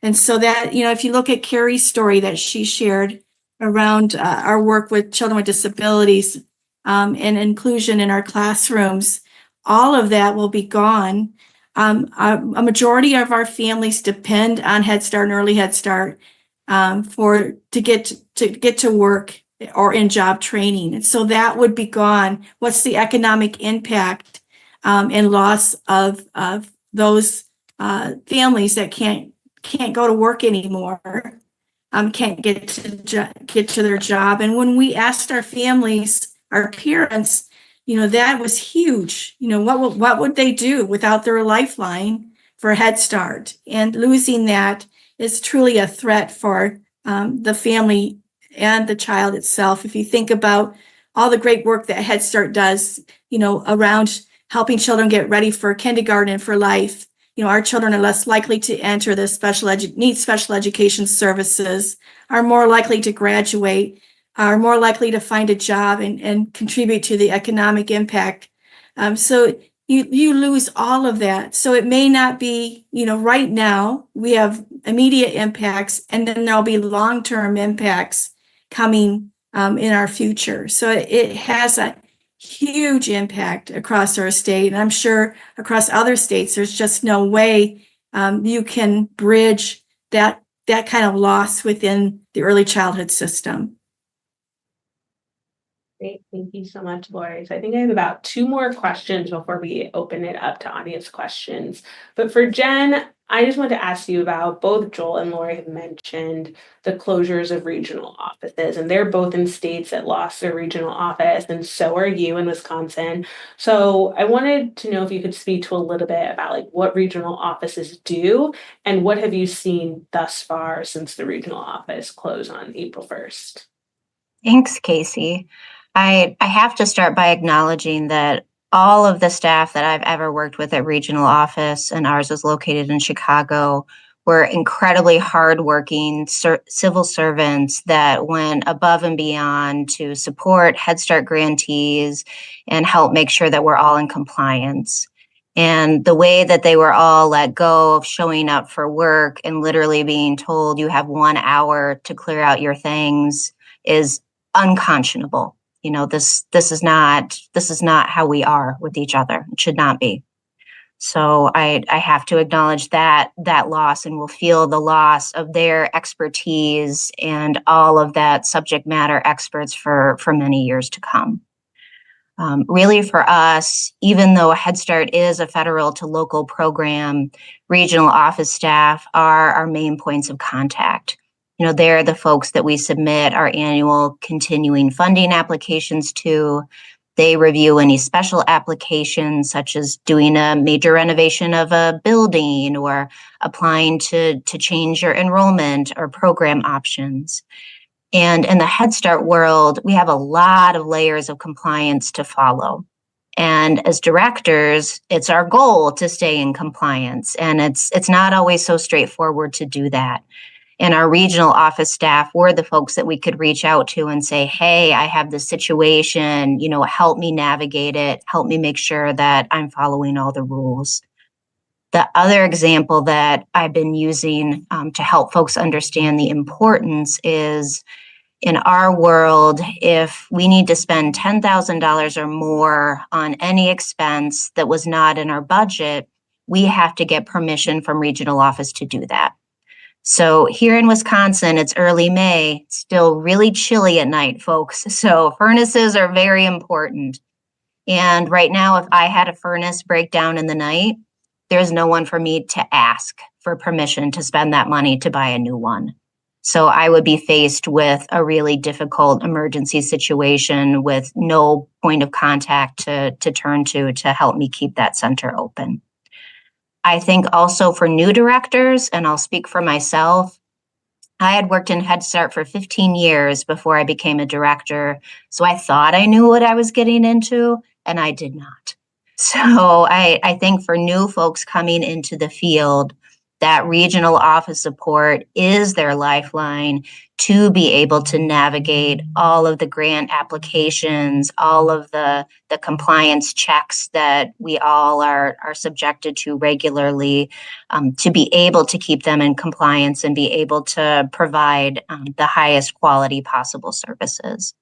And so that, if you look at Carrie's story that she shared around our work with children with disabilities and inclusion in our classrooms, all of that will be gone. A majority of our families depend on Head Start and Early Head Start to get to work or in job training. And so that would be gone. What's the economic impact and loss of those families that can't go to work anymore, can't get to their job? And when we asked our families, our parents, that was huge. What would they do without their lifeline for Head Start? And losing that is truly a threat for the family and the child itself. If you think about all the great work that Head Start does, around helping children get ready for kindergarten and for life, our children are less likely to enter the special education services, are more likely to graduate, are more likely to find a job and contribute to the economic impact. So you lose all of that. So it may not be, right now we have immediate impacts, and then there'll be long-term impacts coming in our future. So it has a huge impact across our state, and I'm sure across other states. There's just no way you can bridge that kind of loss within the early childhood system. Great. Thank you so much, Lori. So I think I have about 2 more questions before we open it up to audience questions. But for Jen, I just wanted to ask you about both Joel and Lori have mentioned the closures of regional offices, and they're both in states that lost their regional office, and so are you in Wisconsin. So I wanted to know if you could speak to a little bit about like what regional offices do and what have you seen thus far since the regional office closed on April 1st. Thanks, Casey. I have to start by acknowledging that all of the staff that I've ever worked with at regional office, and ours is located in Chicago, were incredibly hardworking civil servants that went above and beyond to support Head Start grantees and help make sure that we're all in compliance. And the way that they were all let go of showing up for work and literally being told you have 1 hour to clear out your things is unconscionable. You know, this is not how we are with each other. It should not be. So I have to acknowledge that loss, and will feel the loss of their expertise and all of that subject matter experts for many years to come. Really, for us, even though Head Start is a federal to local program, regional office staff are our main points of contact. You know, they're the folks that we submit our annual continuing funding applications to. They review any special applications, such as doing a major renovation of a building or applying to change your enrollment or program options. And in the Head Start world, we have a lot of layers of compliance to follow. And as directors, it's our goal to stay in compliance. And it's not always so straightforward to do that. And our regional office staff were the folks that we could reach out to and say, hey, I have this situation, you know, help me navigate it, help me make sure that I'm following all the rules. The other example that I've been using to help folks understand the importance is, in our world, if we need to spend $10,000 or more on any expense that was not in our budget, we have to get permission from regional office to do that. So here in Wisconsin, it's early May, it's still really chilly at night, folks. So furnaces are very important. And right now, if I had a furnace break down in the night, there's no one for me to ask for permission to spend that money to buy a new one. So I would be faced with a really difficult emergency situation with no point of contact to turn to help me keep that center open. I think also for new directors, and I'll speak for myself, I had worked in Head Start for 15 years before I became a director. So I thought I knew what I was getting into, and I did not. So I think for new folks coming into the field, that regional office support is their lifeline to be able to navigate all of the grant applications, all of the compliance checks that we all are subjected to regularly, to be able to keep them in compliance and be able to provide the highest quality possible services.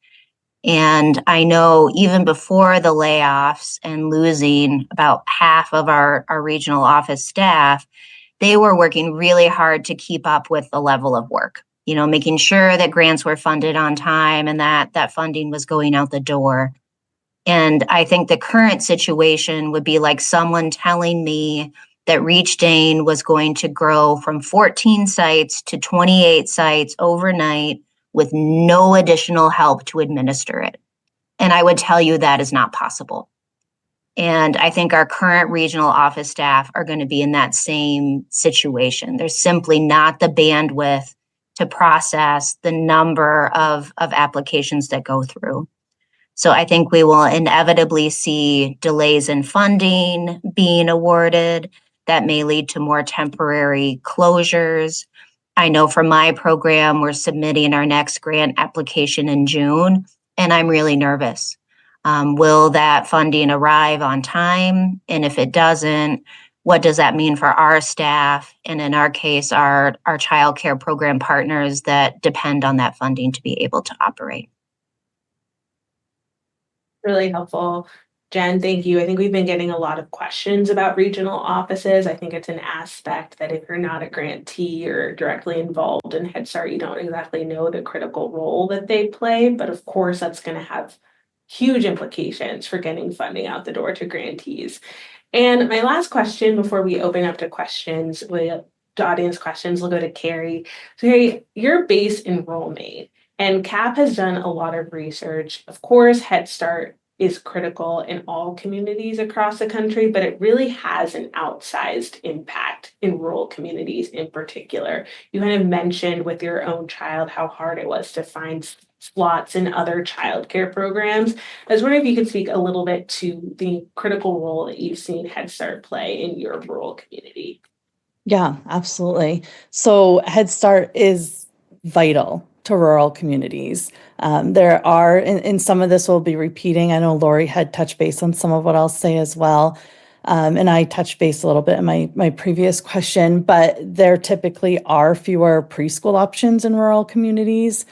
And I know even before the layoffs and losing about half of our regional office staff, they were working really hard to keep up with the level of work, you know, making sure that grants were funded on time and that funding was going out the door. And I think the current situation would be like someone telling me that Reach Dane was going to grow from 14 sites to 28 sites overnight with no additional help to administer it. And I would tell you that is not possible. And I think our current regional office staff are going to be in that same situation. There's simply not the bandwidth to process the number of applications that go through. So I think we will inevitably see delays in funding being awarded. That may lead to more temporary closures. I know for my program, we're submitting our next grant application in June, and I'm really nervous. Will that funding arrive on time? And if it doesn't, what does that mean for our staff? And in our case, our child care program partners that depend on that funding to be able to operate. Really helpful. Jen, thank you. I think we've been getting a lot of questions about regional offices. I think it's an aspect that if you're not a grantee or directly involved in Head Start, you don't exactly know the critical role that they play. But of course, that's going to have huge implications for getting funding out the door to grantees. And my last question before we open up to questions, to audience questions, will go to Carrie. So Carrie, you're based in rural Maine, and CAP has done a lot of research. Of course, Head Start is critical in all communities across the country, but it really has an outsized impact in rural communities in particular. You kind of mentioned with your own child how hard it was to find slots in other childcare programs. I was wondering if you could speak a little bit to the critical role that you've seen Head Start play in your rural community. Yeah, absolutely. So Head Start is vital to rural communities. There are, and some of this will be repeating. I know Lori had touched base on some of what I'll say as well. And I touched base a little bit in my previous question, but there typically are fewer preschool options in rural communities,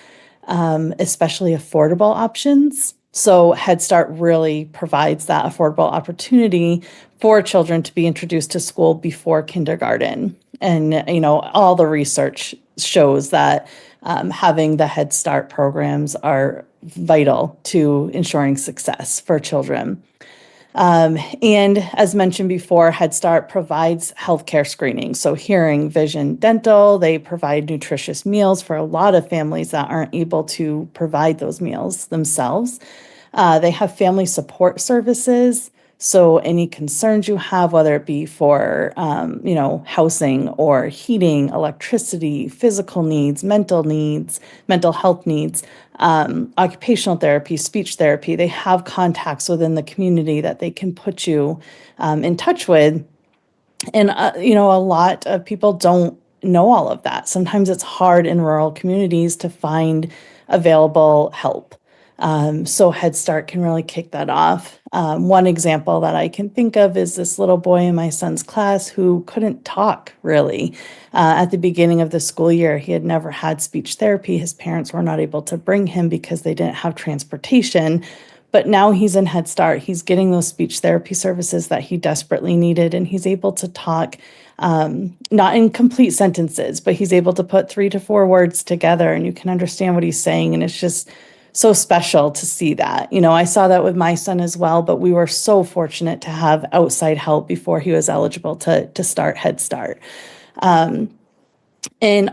especially affordable options. So Head Start really provides that affordable opportunity for children to be introduced to school before kindergarten. And, all the research shows that having the Head Start programs are vital to ensuring success for children. And as mentioned before, Head Start provides healthcare screening. So hearing, vision, dental, they provide nutritious meals for a lot of families that aren't able to provide those meals themselves. They have family support services. So any concerns you have, whether it be for, housing or heating, electricity, physical needs, mental health needs, occupational therapy, speech therapy, they have contacts within the community that they can put you in touch with. And, a lot of people don't know all of that. Sometimes it's hard in rural communities to find available help. So Head Start can really kick that off. One example that I can think of is this little boy in my son's class who couldn't talk really. At the beginning of the school year, he had never had speech therapy. His parents were not able to bring him because they didn't have transportation. But now he's in Head Start. He's getting those speech therapy services that he desperately needed, and he's able to talk, not in complete sentences, but he's able to put 3 to 4 words together, and you can understand what he's saying. And it's just so special to see that. I saw that with my son as well, but we were so fortunate to have outside help before he was eligible to start Head Start. And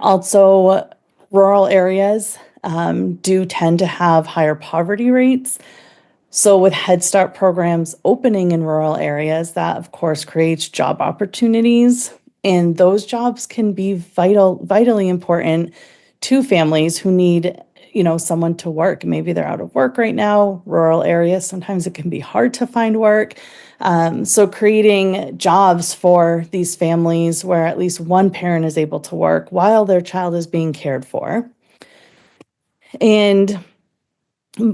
also, rural areas do tend to have higher poverty rates. So with Head Start programs opening in rural areas, that of course creates job opportunities, and those jobs can be vitally important to families who need, someone to work. Maybe they're out of work right now. Rural areas, sometimes it can be hard to find work. So creating jobs for these families where at least one parent is able to work while their child is being cared for. And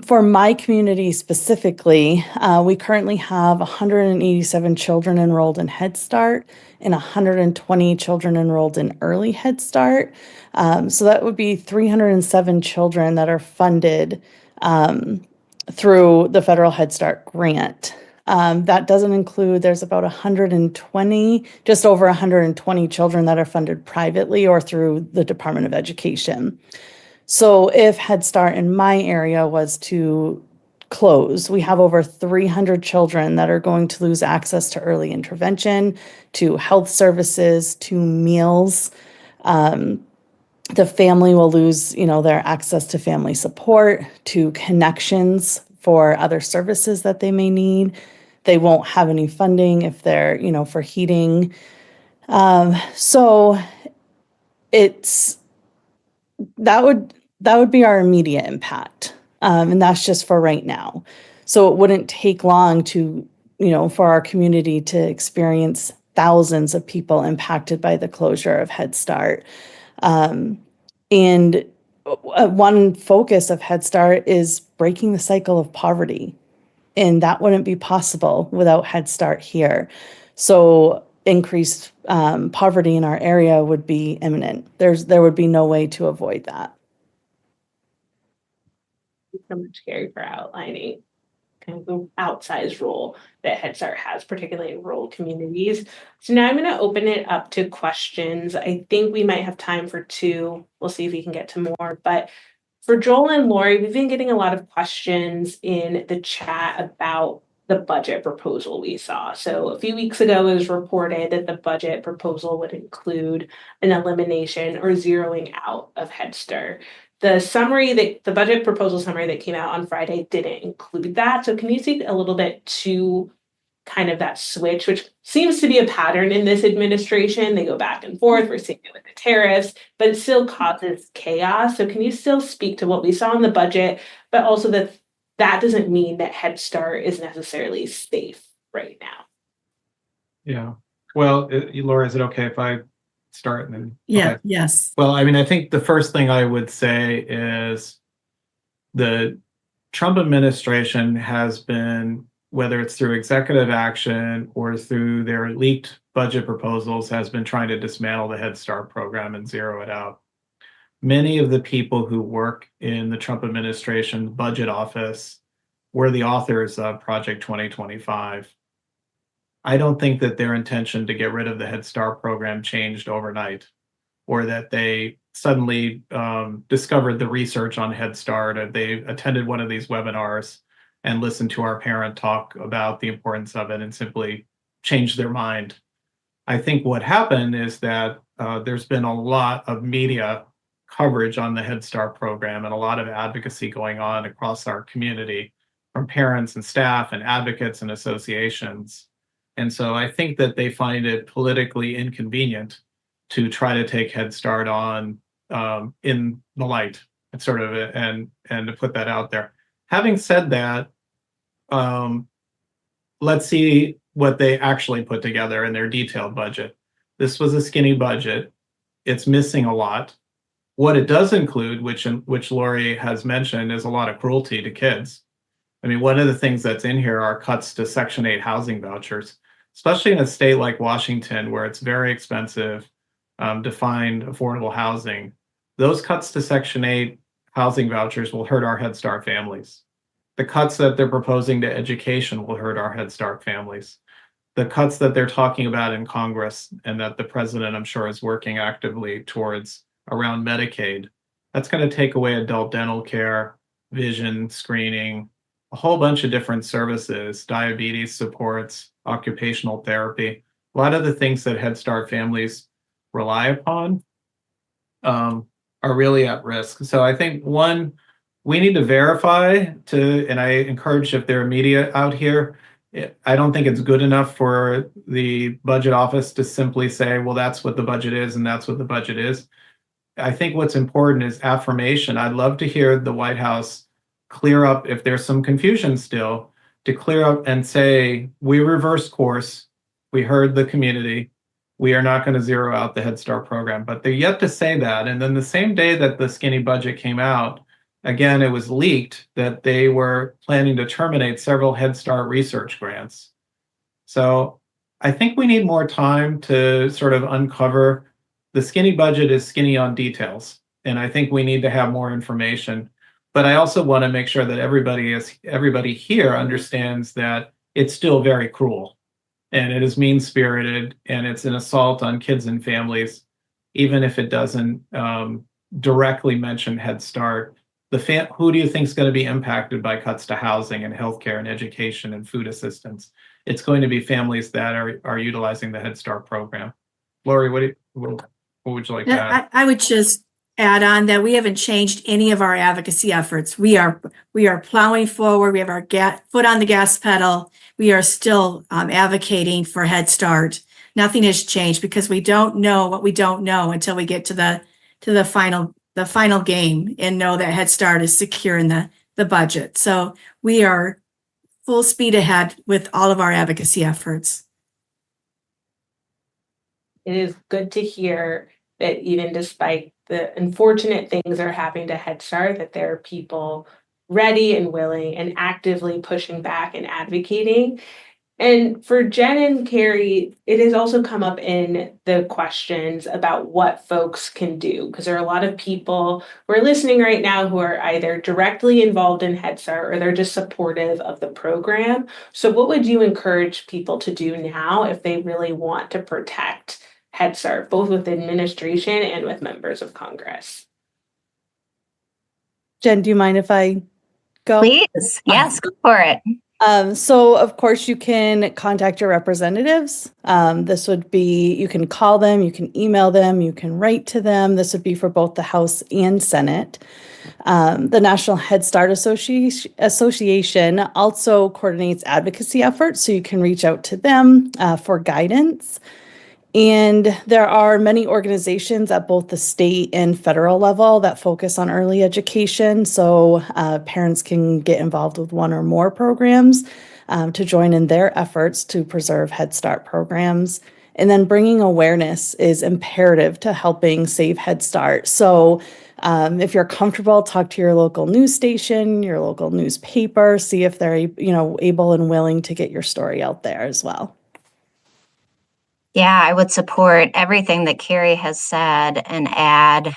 for my community specifically, we currently have 187 children enrolled in Head Start and 120 children enrolled in Early Head Start. So that would be 307 children that are funded through the federal Head Start grant. That doesn't include, there's about 120, just over 120 children that are funded privately or through the Department of Education. So if Head Start in my area was to close, we have over 300 children that are going to lose access to early intervention, to health services, to meals. The family will lose, their access to family support, to connections for other services that they may need. They won't have any funding if they're, for heating. So that would be our immediate impact. And that's just for right now. So it wouldn't take long to, for our community to experience thousands of people impacted by the closure of Head Start. And one focus of Head Start is breaking the cycle of poverty. And that wouldn't be possible without Head Start here. So increased poverty in our area would be imminent. There would be no way to avoid that. Thank you so much, Carrie, for outlining kind of the outsized role that Head Start has, particularly in rural communities. So now I'm going to open it up to questions. I think we might have time for 2. We'll see if we can get to more. But For Joel and Lori, we've been getting a lot of questions in the chat about the budget proposal we saw. So a few weeks ago, it was reported that the budget proposal would include an elimination or zeroing out of Head Start. The budget proposal summary that came out on Friday didn't include that. So can you speak a little bit to kind of that switch, which seems to be a pattern in this administration? They go back and forth. We're seeing it with the tariffs, but it still causes chaos. So can you still speak to what we saw in the budget, but also that doesn't mean that Head Start is necessarily safe right now? Yeah. Well, Laura, is it okay if I start and then? Yeah, Okay. yes. Well, I mean, I think the first thing I would say is the Trump administration has been, whether it's through executive action or through their leaked budget proposals, has been trying to dismantle the Head Start program and zero it out. Many of the people who work in the Trump administration budget office were the authors of Project 2025. I don't think that their intention to get rid of the Head Start program changed overnight, or that they suddenly discovered the research on Head Start, or they attended one of these webinars and listened to our parent talk about the importance of it and simply changed their mind. I think what happened is that there's been a lot of media coverage on the Head Start program and a lot of advocacy going on across our community from parents and staff and advocates and associations. And so I think that they find it politically inconvenient to try to take Head Start on in the light and sort of and to put that out there. Having said that, let's see what they actually put together in their detailed budget. This was a skinny budget. It's missing a lot. What it does include, which Lori has mentioned, is a lot of cruelty to kids. I mean, one of the things that's in here are cuts to Section 8 housing vouchers, especially in a state like Washington, where it's very expensive to find affordable housing. Those cuts to Section 8 housing vouchers will hurt our Head Start families. The cuts that they're proposing to education will hurt our Head Start families. The cuts that they're talking about in Congress and that the president, I'm sure, is working actively towards around Medicaid, that's going to take away adult dental care, vision screening, a whole bunch of different services, diabetes supports, occupational therapy. A lot of the things that Head Start families rely upon are really at risk. So I think, one, we need to verify and I encourage, if there are media out here, I don't think it's good enough for the budget office to simply say, well, that's what the budget is and that's what the budget is. I think what's important is affirmation. I'd love to hear the White House clear up, if there's some confusion still, to clear up and say, we reversed course, we heard the community, we are not going to zero out the Head Start program. But they're yet to say that. And then the same day that the skinny budget came out, again, it was leaked that they were planning to terminate several Head Start research grants. So I think we need more time to sort of uncover. The skinny budget is skinny on details, and I think we need to have more information. But I also want to make sure that everybody here understands that it's still very cruel, and it is mean-spirited, and it's an assault on kids and families, even if it doesn't directly mention Head Start. Who do you think is going to be impacted by cuts to housing and healthcare and education and food assistance? It's going to be families that are utilizing the Head Start program. Lori, what would you like to add? I would just add on that we haven't changed any of our advocacy efforts. We are plowing forward. We have our foot on the gas pedal. We are still advocating for Head Start. Nothing has changed because we don't know what we don't know until we get to the final game and know that Head Start is secure in the budget. So we are full speed ahead with all of our advocacy efforts. It is good to hear that even despite the unfortunate things that are happening to Head Start, that there are people ready and willing and actively pushing back and advocating. And for Jen and Carrie, it has also come up in the questions about what folks can do, because there are a lot of people who are listening right now who are either directly involved in Head Start or they're just supportive of the program. So what would you encourage people to do now if they really want to protect Head Start, both with administration and with members of Congress? Jen, do you mind if I go? Please. Yes, go for it. So of course you can contact your representatives. This would be, you can call them, you can email them, you can write to them. This would be for both the House and Senate. The National Head Start Association also coordinates advocacy efforts, so you can reach out to them for guidance. And there are many organizations at both the state and federal level that focus on early education. So parents can get involved with one or more programs to join in their efforts to preserve Head Start programs. And then bringing awareness is imperative to helping save Head Start. So if you're comfortable, talk to your local news station, your local newspaper, see if they're able and willing to get your story out there as well. Yeah, I would support everything that Carrie has said and add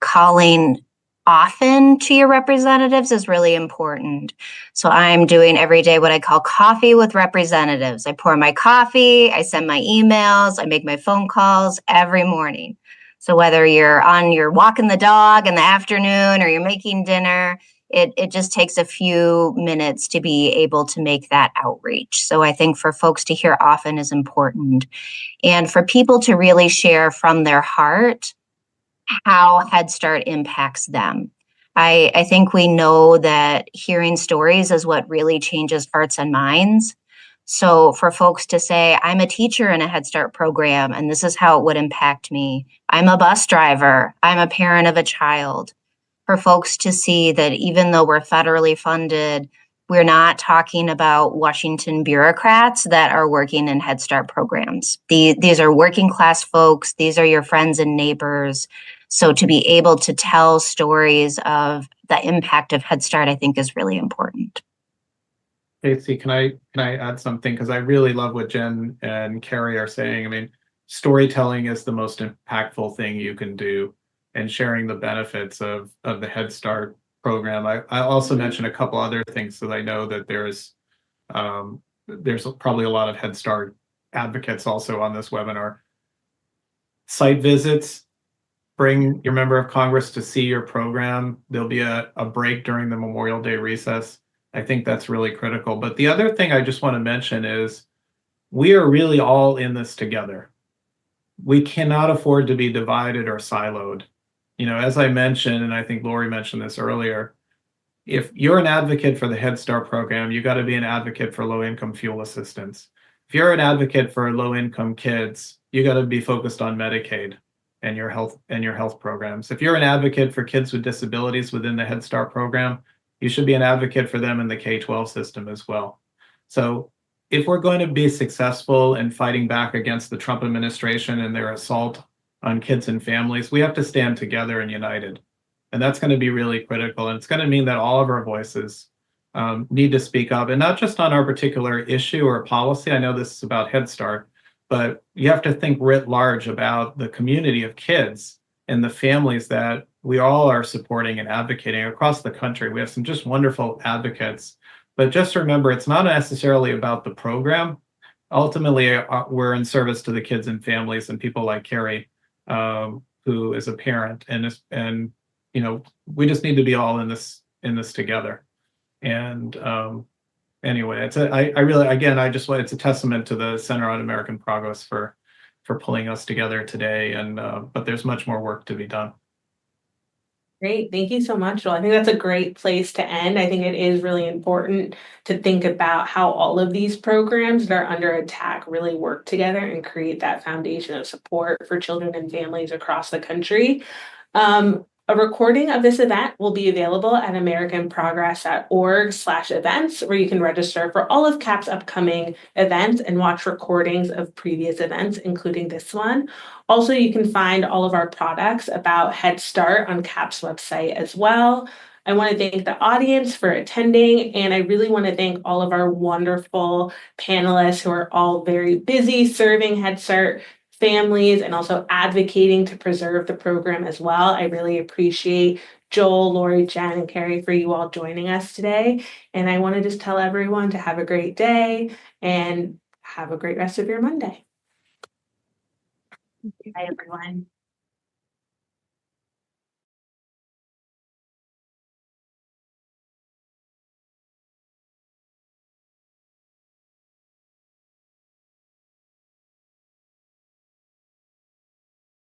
calling often to your representatives is really important. So I'm doing every day what I call coffee with representatives. I pour my coffee, I send my emails, I make my phone calls every morning. So whether you're walking the dog in the afternoon or you're making dinner, it just takes a few minutes to be able to make that outreach. So I think for folks to hear often is important. And for people to really share from their heart how Head Start impacts them. I think we know that hearing stories is what really changes hearts and minds. So for folks to say, I'm a teacher in a Head Start program, and this is how it would impact me. I'm a bus driver. I'm a parent of a child. For folks to see that even though we're federally funded, we're not talking about Washington bureaucrats that are working in Head Start programs. These are working class folks. These are your friends and neighbors. So to be able to tell stories of the impact of Head Start, I think is really important. Casey, can I add something? Because I really love what Jen and Carrie are saying. I mean, storytelling is the most impactful thing you can do, and sharing the benefits of the Head Start program. I also mentioned a couple other things, so I know that there's probably a lot of Head Start advocates also on this webinar. Site visits. Bring your member of Congress to see your program. There'll be a break during the Memorial Day recess. I think that's really critical. But the other thing I just want to mention is we are really all in this together. We cannot afford to be divided or siloed. As I mentioned, and I think Lori mentioned this earlier, if you're an advocate for the Head Start program, you got to be an advocate for low-income fuel assistance. If you're an advocate for low-income kids, you got to be focused on Medicaid and your health programs. If you're an advocate for kids with disabilities within the Head Start program, you should be an advocate for them in the K-12 system as well. So if we're going to be successful in fighting back against the Trump administration and their assault on kids and families, we have to stand together and united. And that's going to be really critical. And it's going to mean that all of our voices need to speak up, and not just on our particular issue or policy. I know this is about Head Start, but you have to think writ large about the community of kids and the families that we all are supporting and advocating across the country. We have some just wonderful advocates, but just remember, it's not necessarily about the program. Ultimately, we're in service to the kids and families and people like Carrie, who is a parent, and we just need to be all in this together. And anyway, it's a testament to the Center on American Progress for pulling us together today. And but there's much more work to be done. Great. Thank you so much, Joel. I think that's a great place to end. I think it is really important to think about how all of these programs that are under attack really work together and create that foundation of support for children and families across the country. A recording of this event will be available at americanprogress.org/events, where you can register for all of CAP's upcoming events and watch recordings of previous events, including this one. Also, you can find all of our products about Head Start on CAP's website as well. I want to thank the audience for attending, and I really want to thank all of our wonderful panelists who are all very busy serving Head Start families and also advocating to preserve the program as well. I really appreciate Joel, Lori, Jen, and Carrie for you all joining us today. And I want to just tell everyone to have a great day and have a great rest of your Monday. Bye, everyone.